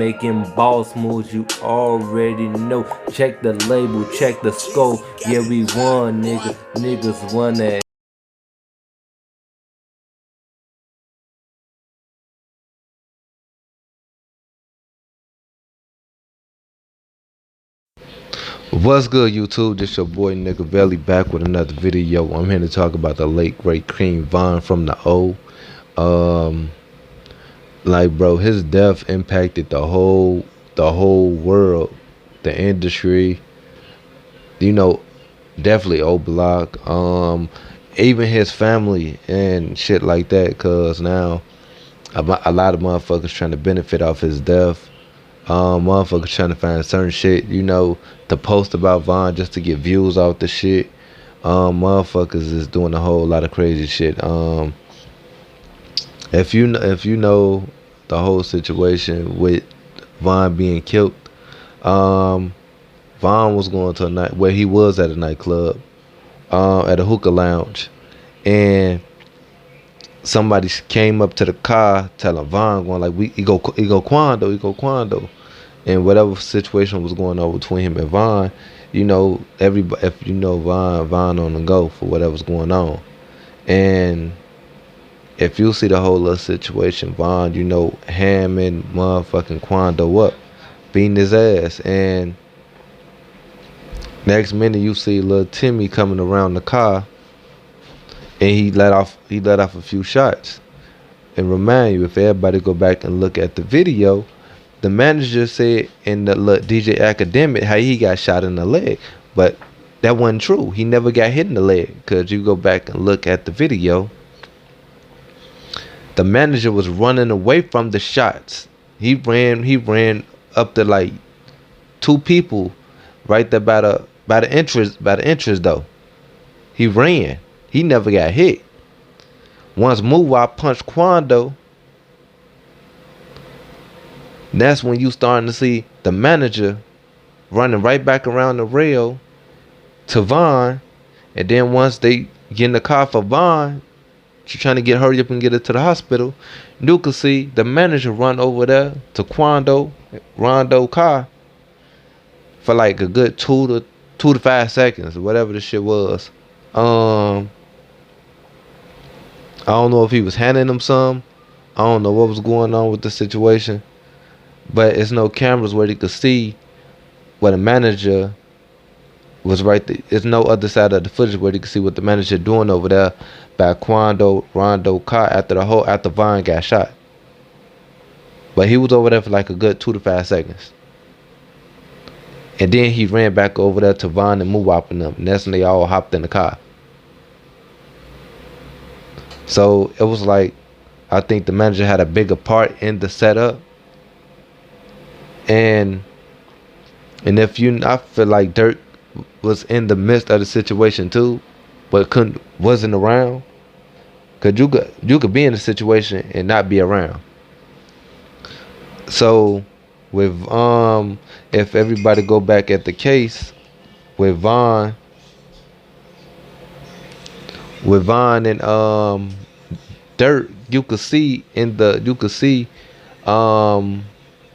making boss moves, you already know. Check the label, check the scope. Yeah, we won, nigga. Niggas won that. What's good, YouTube? This your boy Nigga Belly back with another video. I'm here to talk about the late great Cream Von from the O. Um, like, bro, his death impacted the whole world, the industry. You know, definitely O Block. Even his family and shit like that. Cause now a lot of motherfuckers trying to benefit off his death. Motherfuckers trying to find certain shit, to post about Von just to get views off the shit. Motherfuckers is doing a whole lot of crazy shit. If you know the whole situation with Von being killed, um, Von was going to a night where he was at a nightclub, at a hookah lounge, and somebody came up to the car telling Von going like, he go Quando. And whatever situation was going on between him and Von, everybody, if you know Von on the go for whatever's going on. And if you see the whole little situation, Von, hamming motherfucking Quando up, beating his ass. And next minute you see little Timmy coming around the car, and he let off a few shots. And remind you, if everybody go back and look at the video, the manager said in the DJ Academic how he got shot in the leg, but that wasn't true. He never got hit in the leg, because you go back and look at the video, the manager was running away from the shots. He ran up to like two people right there by the entrance though. He ran. He never got hit. Once muwop punched Quando, that's when you starting to see the manager running right back around the rail to Von. And then once they get in the car for Von, she's trying to hurry up and get her to the hospital, you can see the manager run over there to Rondo car for like a good 2 to 5 seconds, whatever the shit was. I don't know if he was handing him some. I don't know what was going on with the situation. But it's no cameras where you could see where the manager was right there. There's no other side of the footage where you can see what the manager doing over there by Rondo car after Von got shot. But he was over there for like a good 2 to 5 seconds. And then he ran back over there to Von and muwop them. And that's when they all hopped in the car. So it was like, I think the manager had a bigger part in the setup. And I feel like Dirk was in the midst of the situation too, but wasn't around. Cause you could be in a situation and not be around. So with if everybody go back at the case with Von and Dirk, you could see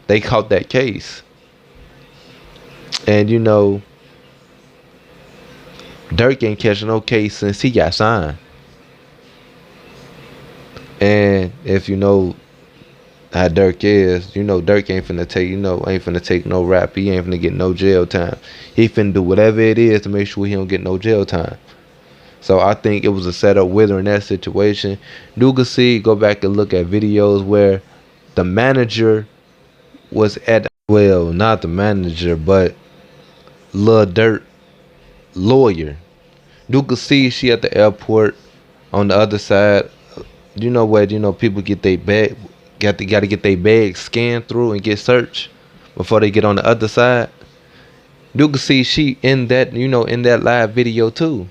they caught that case. And Dirk ain't catching no case since he got signed. And if you know how Dirk is, Dirk ain't finna take no rap. He ain't finna get no jail time. He finna do whatever it is to make sure he don't get no jail time. So I think it was a setup with her in that situation. You can see, go back and look at videos where the manager was not the manager, but Lil Dirt lawyer. You could see she at the airport on the other side. Where people get their bag, gotta get their bag scanned through and get searched before they get on the other side. You could see she in that live video too.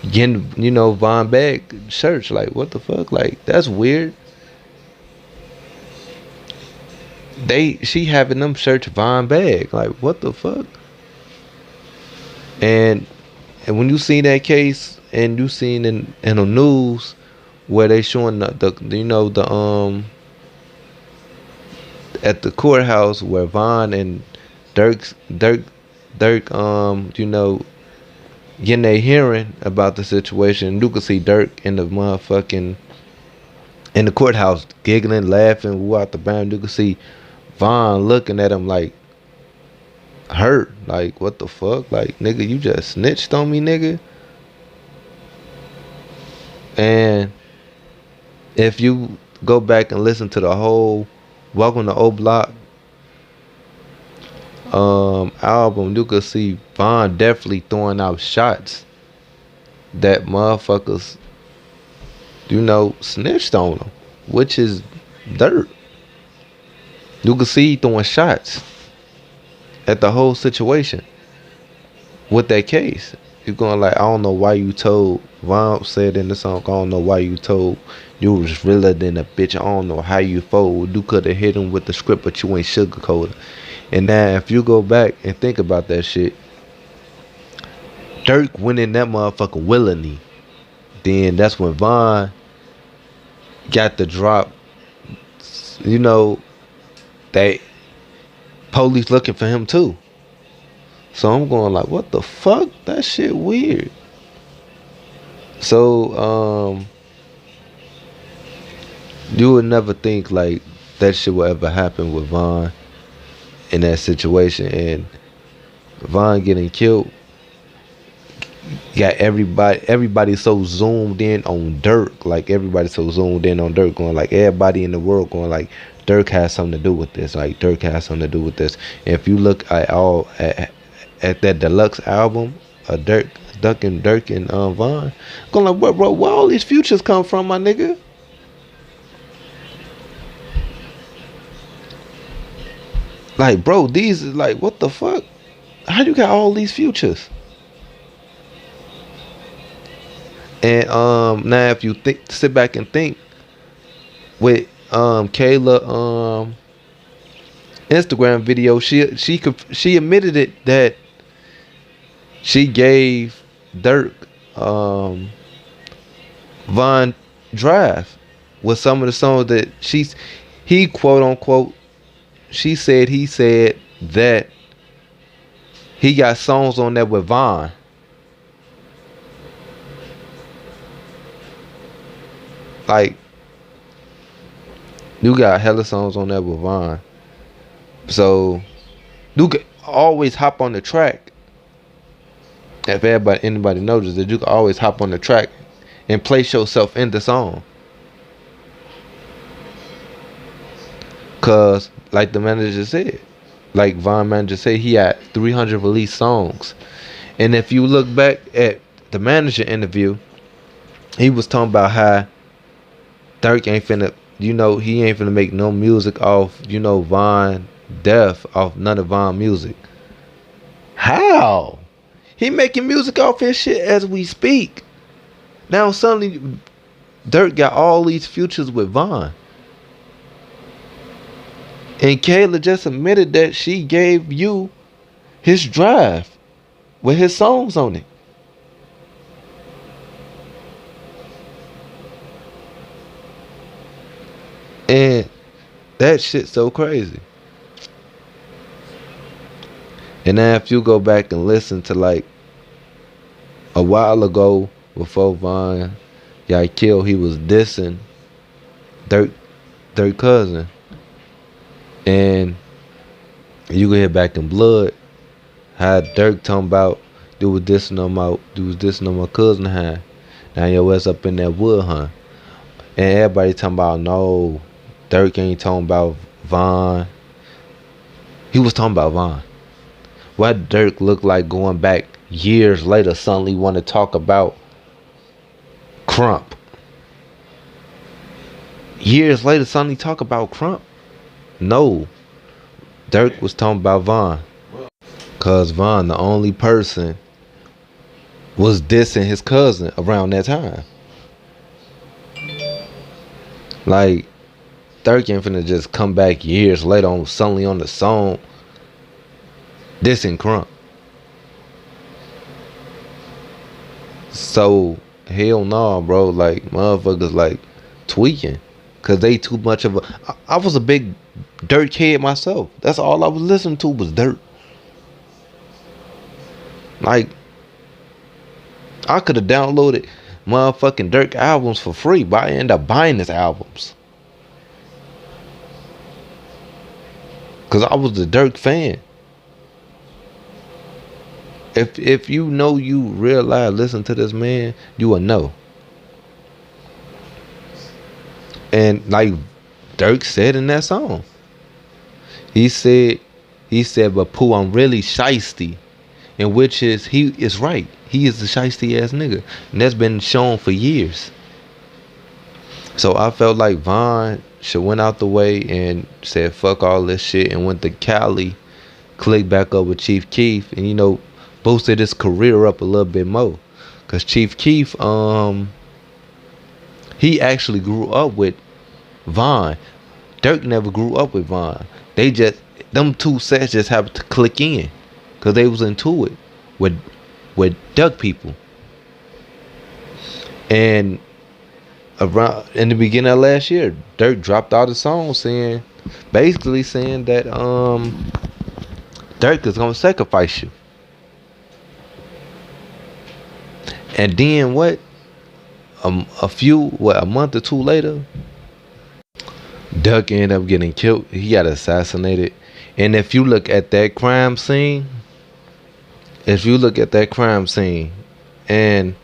Getting Von bag searched. Like, what the fuck? Like, that's weird. She having them search Von bag. Like, what the fuck? And when you seen that case, and you seen in the news where they showing the at the courthouse where Von and Dirk's Dirk getting a hearing about the situation. You could see Dirk in the motherfucking in the courthouse giggling, laughing, woo out the bound. You could see Von looking at him like hurt, like what the fuck, like nigga, you just snitched on me, nigga. And if you go back and listen to the whole Welcome to O Block album, you could see Von definitely throwing out shots that motherfuckers, snitched on him, which is dirt. You could see he throwing shots at the whole situation with that case. You're going like, I don't know why you told, Von said in the song, I don't know why you told, you was realer than a bitch, I don't know how you fold. You could have hit him with the script, but you ain't sugarcoated. And now if you go back and think about that shit, Dirk went in that motherfucker willingly. Then that's when Von got the drop. They police looking for him too. So I'm going like, what the fuck? That shit weird. So you would never think like that shit would ever happen with Von in that situation, and Von getting killed got everybody so zoomed in on Dirk, like everybody so zoomed in on Dirk, going like everybody in the world going like Dirk has something to do with this, like Dirk has something to do with this. And if you look at that deluxe album, Dirk and Von, going like, bro, where all these futures come from, my nigga? Like, bro, these is like, what the fuck? How you got all these futures? And now if you sit back and think with Kayla Instagram video, she admitted it that she gave Dirk Von Drive with some of the songs that he quote unquote, he said that he got songs on there with Von. Like, you got hella songs on there with Von. So you could always hop on the track. If anybody notices that, you can always hop on the track and place yourself in the song. Cause like the manager said, like Von manager said, he had 300 released songs. And if you look back at the manager interview, he was talking about how Dirk ain't finna, he ain't finna make no music off, Von death, off none of Von music. How? He making music off his shit as we speak. Now suddenly Dirk got all these futures with Von. And Kayla just admitted that she gave you his drive with his songs on it. And that shit's so crazy. And now if you go back and listen to like a while ago before Von got killed, he was dissing Dirk cousin. And you can hear Back in Blood how Dirk talking about you was dissing on my cousin huh? Now your ass up in that wood, huh? And everybody talking about no, Dirk ain't talking about Von. He was talking about Von. What Dirk looked like going back years later suddenly want to talk about Crump. Years later suddenly talk about Crump. No. Dirk was talking about Von. Cause Von, the only person, was dissing his cousin around that time. Like, Dirk ain't finna just come back years later suddenly on the song dissing Crump. So hell no, bro. Like motherfuckers like tweaking. Cause they too much of a. I was a big Dirt head myself. That's all I was listening to was Dirt. Like I could have downloaded motherfucking Dirk albums for free, but I ended up buying his albums. Cause I was the Dirk fan. If you know you realize listen to this man, you will know. And like Dirk said in that song, he said, but Pooh, I'm really shiesty. In which is he is right. He is the shiesty ass nigga. And that's been shown for years. So I felt like Von should went out the way and said fuck all this shit and went to Cali, clicked back up with Chief Keef, and boosted his career up a little bit more. Cause Chief Keef, he actually grew up with Von. Dirk never grew up with Von. They just them two sets just happened to click in. Cause they was into it with Duck people. And around in the beginning of last year, Dirk dropped out a song basically saying that Dirk is gonna sacrifice you. And then what? A month or two later, Duck ended up getting killed. He got assassinated. And if you look at that crime scene, and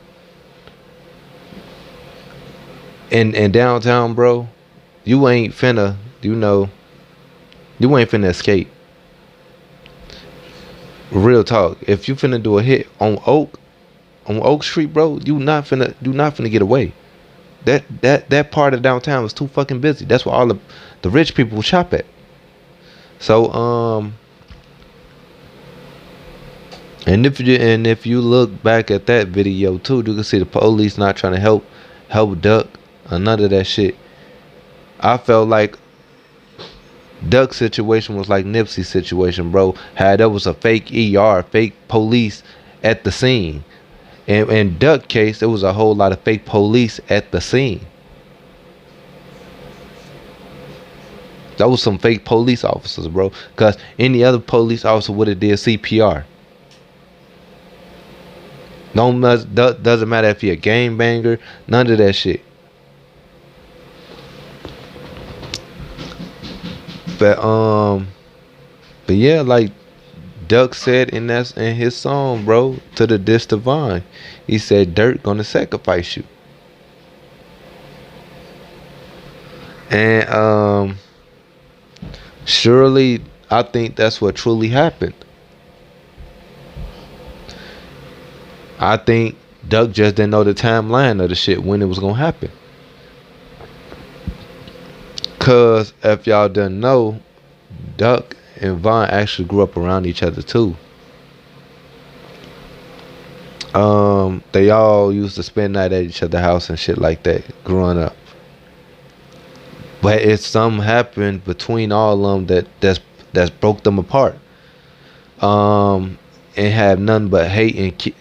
in downtown, bro, you ain't finna escape. Real talk. If you finna do a hit on Oak Street, bro, you not finna get away. That part of downtown is too fucking busy. That's where all the rich people shop at. So and if you look back at that video too, you can see the police not trying to help Duck or none of that shit. I felt like Duck's situation was like Nipsey's situation, bro. How there was a fake ER, fake police at the scene. And in Duck case, there was a whole lot of fake police at the scene. That was some fake police officers, bro. Cause any other police officer would have did CPR. Doesn't matter if you're a game banger, none of that shit. But yeah, like Duck said in his song, bro, to the diss Divine, he said Dirt gonna sacrifice you. And surely I think that's what truly happened. I think Duck just didn't know the timeline of the shit when it was gonna happen. Cause if y'all didn't know, Duck and Von actually grew up around each other too. They all used to spend night at each other's house and shit like that growing up. But if something happened between all of them that's broke them apart. And have nothing but hate and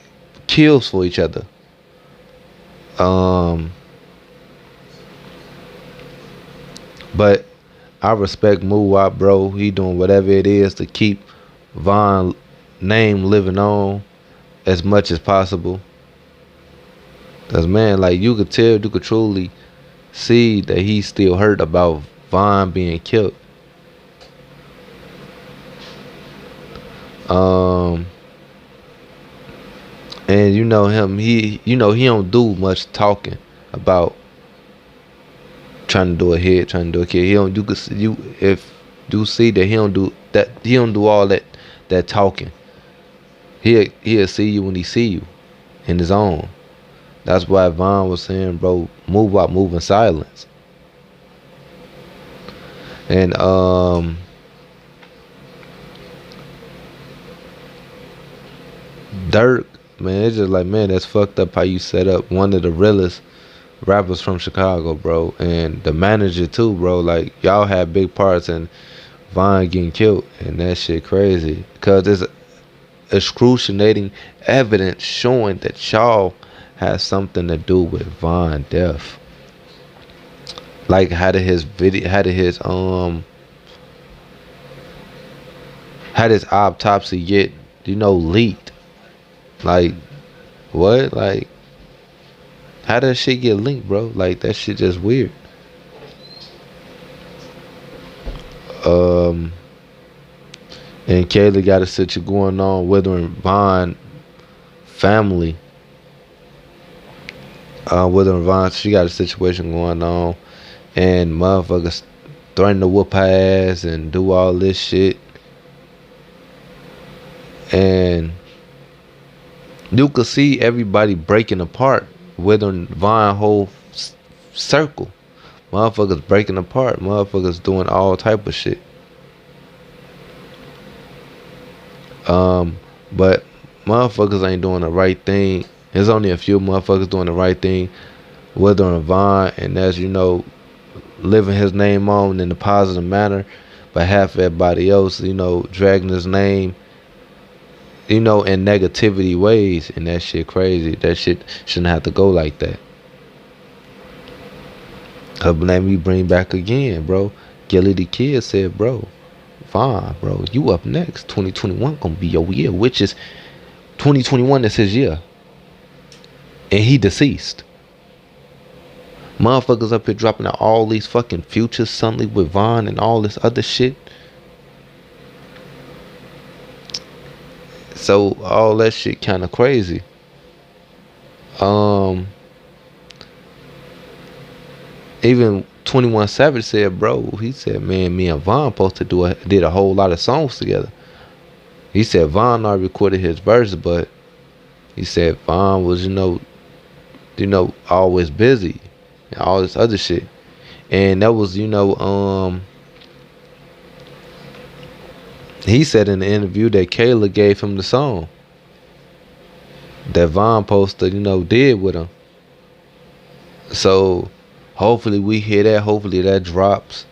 kills for each other. But I respect muwop, bro. He doing whatever it is to keep Von name living on as much as possible. Cause man, like you could truly see that he's still hurt about Von being killed. And you know him, he don't do much talking about trying to do a hit, trying to do a kid. He don't do see that he don't do all that talking. He'll see you when he see you in his own. That's why Von was saying, bro, move out, move in silence. And Dirk, man, it's just like, man, that's fucked up how you set up one of the realest rappers from Chicago, bro. And the manager too, bro. Like, y'all had big parts in Von getting killed, and that shit crazy. Cause there's excruciating evidence showing that y'all has something to do with Von death. Like, how did his video, how did his autopsy get, leaked? Like, what? Like, how does shit get linked, bro? Like, that shit just weird. Um, and Kayla got a situation going on with her and Vaughn family. With her and Vaughn, she got a situation going on, and motherfuckers threatening to whoop her ass and do all this shit. And you could see everybody breaking apart within Vine whole circle. Motherfuckers breaking apart. Motherfuckers doing all type of shit. But motherfuckers ain't doing the right thing. There's only a few motherfuckers doing the right thing, whether on Vine, and that's, living his name on in a positive manner. But half everybody else, dragging his name, in negativity ways, and that shit crazy. That shit shouldn't have to go like that. Let me bring back again, bro. Gilly the Kid said, bro, fine, bro, you up next. 2021 gonna be your year, which is 2021 is his year. And he deceased. Motherfuckers up here dropping out all these fucking futures suddenly with Vaughn and all this other shit. So all that shit kind of crazy. Even 21 Savage said, bro, he said, man, me and Vaughn supposed to did a whole lot of songs together. He said Vaughn already recorded his verse, but he said Vaughn was, always busy and all this other shit. And that was, he said in the interview that Kayla gave him the song that Vaughn posted, did with him. So hopefully we hear that. Hopefully that drops.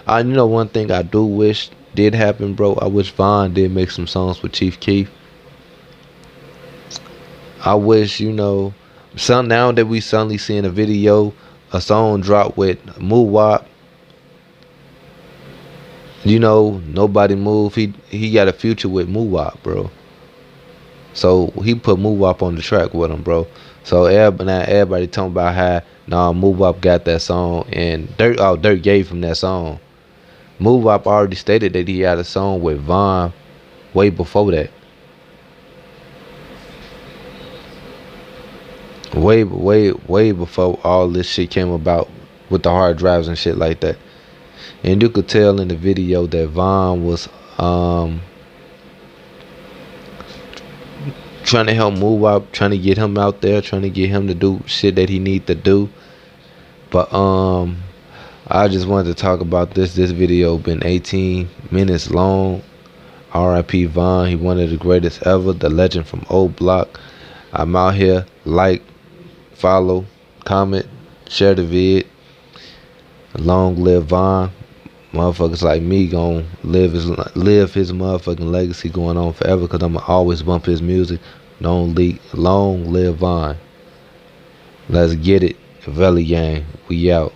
One thing I do wish did happen, bro. I wish Vaughn did make some songs with Chief Keef. I wish, now that we suddenly seeing a song drop with muwop. Nobody move. He got a future with muwop, bro. So he put muwop on the track with him, bro. So everybody talking about how muwop got that song, and Dirt gave him that song. muwop already stated that he had a song with Vaughn way before that. Way before all this shit came about with the hard drives and shit like that. And you could tell in the video that Vaughn was trying to help muwop, trying to get him out there, trying to get him to do shit that he need to do. But I just wanted to talk about this. This video been 18 minutes long. R.I.P. Vaughn. He one of the greatest ever. The legend from Old Block. I'm out here. Like, follow, comment, share the vid. Long live Vaughn. Motherfuckers like me gon' live his motherfucking legacy going on forever, cause I'ma always bump his music. Long live Vaughn. Let's get it. Valley Gang. We out.